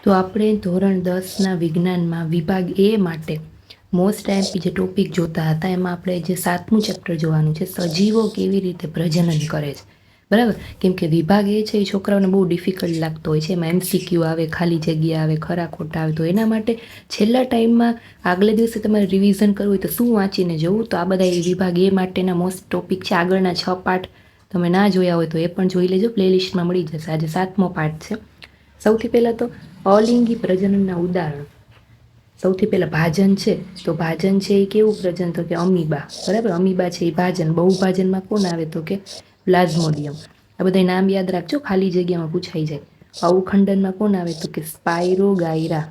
તો આપણે ધોરણ 10ના વિજ્ઞાનમાં વિભાગ એ માટે મોસ્ટ આઈએમપી જે ટોપિક જોતા હતા એમાં આપણે જે 7મું ચેપ્ટર જોવાનું છે, સજીવો કેવી રીતે પ્રજનન કરે છે, બરાબર. કેમ કે વિભાગ એ છે એ છોકરાઓને બહુ ડિફિકલ્ટ લાગતો હોય છે. એમાં MCQ આવે, ખાલી જગ્યા આવે, ખરા ખોટા આવે. તો એના માટે છેલ્લા ટાઈમમાં આગલે દિવસે તમારે રિવિઝન કરવું હોય તો શું વાંચીને જવું, તો આ બધા એ વિભાગ એ માટેના મોસ્ટ ટોપિક છે. આગળના 6 પાઠ તમે ના જોયા હોય તો એ પણ જોઈ લેજો, પ્લેલિસ્ટમાં મળી જશે. આજે 7મો પાઠ છે. સૌથી પહેલાં તો અલિંગી પ્રજનનના ઉદાહરણ. સૌથી પહેલાં ભાજન છે. તો ભાજન છે એ કેવું પ્રજનન, તો કે અમીબા, બરાબર. અમીબા છે એ ભાજન. બહુભાજનમાં કોણ આવે, તો કે પ્લાઝ્મોડિયમ. આ બધા નામ યાદ રાખજો, ખાલી જગ્યામાં પૂછાઈ જાય. અવખંડનમાં કોણ આવે, તો કે સ્પાઇરોગાયરા.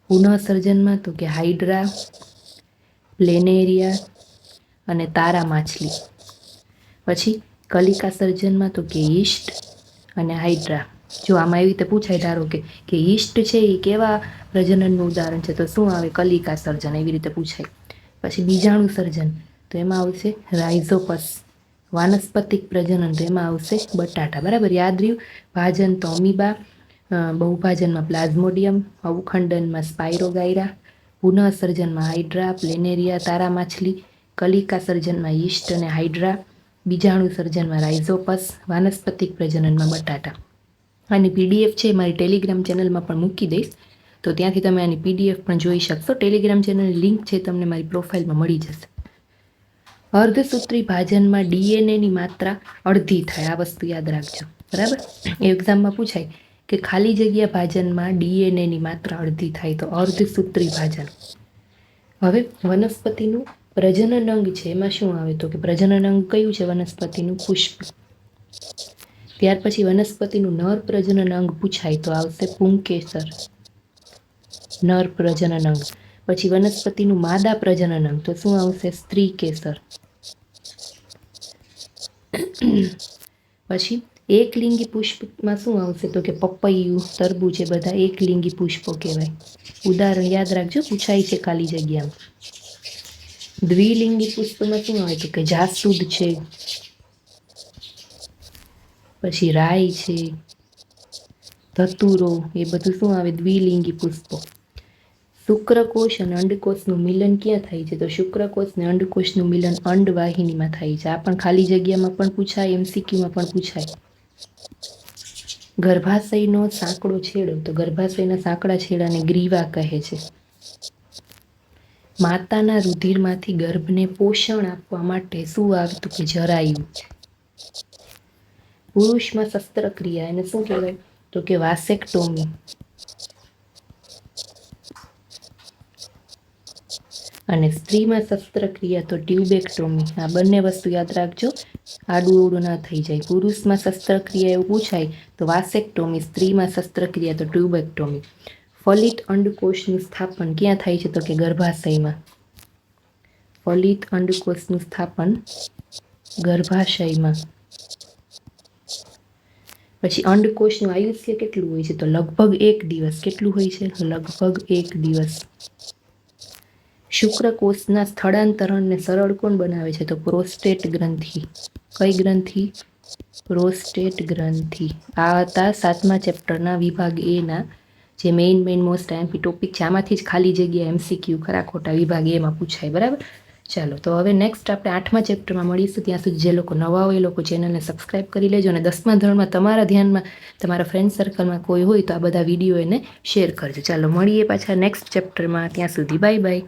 પુનઃસર્જનમાં તો કે હાઇડ્રા, પ્લેનેરિયા અને તારા માછલી. પછી કલિકા સર્જનમાં તો કે ઈસ્ટ અને હાઇડ્રા. જો આમાં એવી રીતે પૂછાય, ધારો કે ઈસ્ટ છે એ કેવા પ્રજનનનું ઉદાહરણ છે, તો શું આવે, કલિકા સર્જન, એવી રીતે પૂછાય. પછી બીજાણુ સર્જન, તો એમાં આવશે રાઇઝોપસ. વાનસ્પતિક પ્રજનન, તો એમાં આવશે બટાટા, બરાબર. યાદ રહ્યું. ભાજન તો અમીબા, બહુભાજનમાં પ્લાઝ્મોડિયમ, અવખંડનમાં સ્પાઇરોગાયરા, પુનઃસર્જનમાં હાઇડ્રા, પ્લેનેરિયા, તારા માછલી, કલિકા સર્જનમાં ઈસ્ટ અને હાઇડ્રા, બીજાણુ સર્જનમાં રાઇઝોપસ, વાનસ્પતિક પ્રજનનમાં બટાટા. આની PDF છે મારી ટેલિગ્રામ ચેનલમાં પણ મૂકી દઈશ, તો ત્યાંથી તમે આની PDF પણ જોઈ શકશો. ટેલિગ્રામ ચેનલની લિંક છે તમને મારી પ્રોફાઇલમાં મળી જશે. અર્ધસૂત્રી ભાજનમાં DNAની માત્રા અડધી થાય, આ વસ્તુ યાદ રાખજો, બરાબર. એક્ઝામમાં પૂછાય કે ખાલી જગ્યા ભાજનમાં DNAની માત્રા અડધી થાય, તો અર્ધસૂત્રી ભાજન. હવે વનસ્પતિનું પ્રજનન અંગ છે, એમાં શું આવે, તો કે પ્રજનન અંગ કયું છે વનસ્પતિનું, પુષ્પ. ત્યાર પછી વનસ્પતિનું નર પ્રજનન અંગ પૂછાય તો આવશે પુંકેસર, નર પ્રજનન અંગ. પછી વનસ્પતિનું માદા પ્રજનન અંગ, તો શું આવશે, સ્ત્રી કેસર. પછી એકલિંગી પુષ્પમાં શું આવશે, તો કે પપૈયું, તરબૂચ, એ બધા એકલિંગી પુષ્પો કહેવાય. ઉદાહરણ યાદ રાખજો, પૂછાય છે ખાલી જગ્યામાં. દ્વિલિંગી પુષ્પમાં શું આવે, તો કે જાસૂદ છે, પછી રાઈ છે, ધતુરો, એ બધું શું આવે, દ્વિલિંગી પુષ્પો. શુક્રકોષ અને અંડકોષનું મિલન ક્યાં થાય છે, તો શુક્રકોષ અને અંડકોષનું મિલન અંડવાહિનીમાં થાય છે. આ પણ ખાલી જગ્યામાં પણ પૂછાય, MCQમાં પણ પૂછાય. ગર્ભાશયનો સાંકડો છેડો, તો ગર્ભાશયના સાંકડા છેડાને ગ્રીવા કહે છે. માતાના રુધિરમાંથી ગર્ભને પોષણ આપવા માટે શું આવતું, કે જરાયું. પુરુષમાં શસ્ત્રક્રિયા, એને શું કહેવાય, તો કે વાસેક્ટોમી. અને સ્ત્રીમાં શસ્ત્રક્રિયા તો ટ્યુબેક્ટોમી. આ બંને વસ્તુ યાદ રાખજો, આડું અવડું ના થઈ જાય. પુરુષમાં શસ્ત્રક્રિયા એવું પૂછાય તો વાસેક્ટોમી, સ્ત્રીમાં શસ્ત્રક્રિયા તો ટ્યુબેક્ટોમી. ફલિત અંડકોષનું સ્થાપન ક્યાં થાય છે, તો કે ગર્ભાશયમાં. ફલિત અંડકોષનું સ્થાપન ગર્ભાશયમાં. પછી અંડકોષનું આયુષ્ય કેટલું હોય છે, તો લગભગ 1 દિવસ. કેટલું હોય છે, લગભગ 1 દિવસ. શુક્રકોષના સ્થળાંતરણને સરળ કોણ બનાવે છે, તો પ્રોસ્ટેટ ગ્રંથિ. કઈ ગ્રંથિ, પ્રોસ્ટેટ ગ્રંથિ. આ હતા 7મા ચેપ્ટરના વિભાગ એના જે મેઇન મોસ્ટ આઈએમપી ટોપિક છે. આમાંથી જ ખાલી જગ્યા MCQ ખરા ખોટા વિભાગ એમાં પૂછાય, બરાબર. ચાલો, તો હવે નેક્સ્ટ આપણે 8મા ચેપ્ટરમાં મળીશું. ત્યાં સુધી જે લોકો નવા હોય એ લોકો ચેનલને સબસ્ક્રાઈબ કરી લેજો, અને 10મા ધોરણમાં તમારા ધ્યાનમાં, તમારા ફ્રેન્ડ સર્કલમાં કોઈ હોય તો આ બધા વિડીયો એને શેર કરજો. ચાલો મળીએ પાછા નેક્સ્ટ ચેપ્ટરમાં. ત્યાં સુધી બાય બાય.